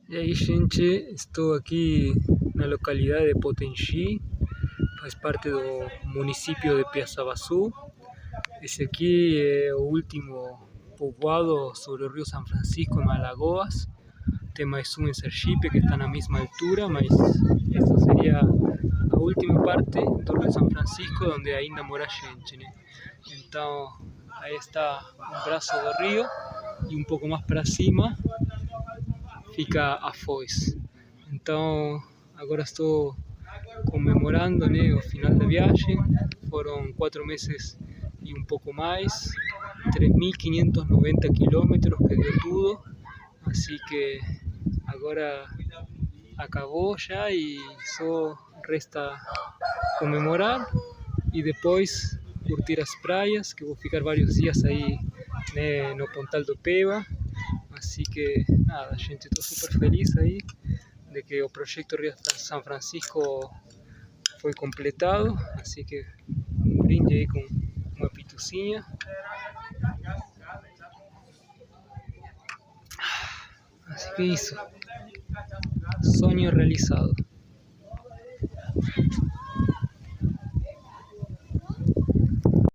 E aí, gente, estou aqui na localidade de Potengi, faz parte do município de Piaçabaçu. Esse aqui é o último povoado sobre o rio São Francisco, em Alagoas. Tem mais um em Sergipe, que está na mesma altura, mas essa seria a última parte do rio São Francisco, onde ainda mora gente, né? Então, aí está um braço do rio, e um pouco mais para cima fica a foz. Então, agora estou comemorando, né, o final da viagem. Foram 4 meses e um pouco mais, 3.590 quilômetros que deu tudo. Assim que agora acabou já e só resta comemorar e depois curtir as praias, que vou ficar vários dias aí, né, no Pontal do Peba. Así que nada, gente, estou super feliz aí de que o proyecto Río San Francisco foi completado. Así que um brinde aí com uma pitucinha. Así que isso, sonho realizado.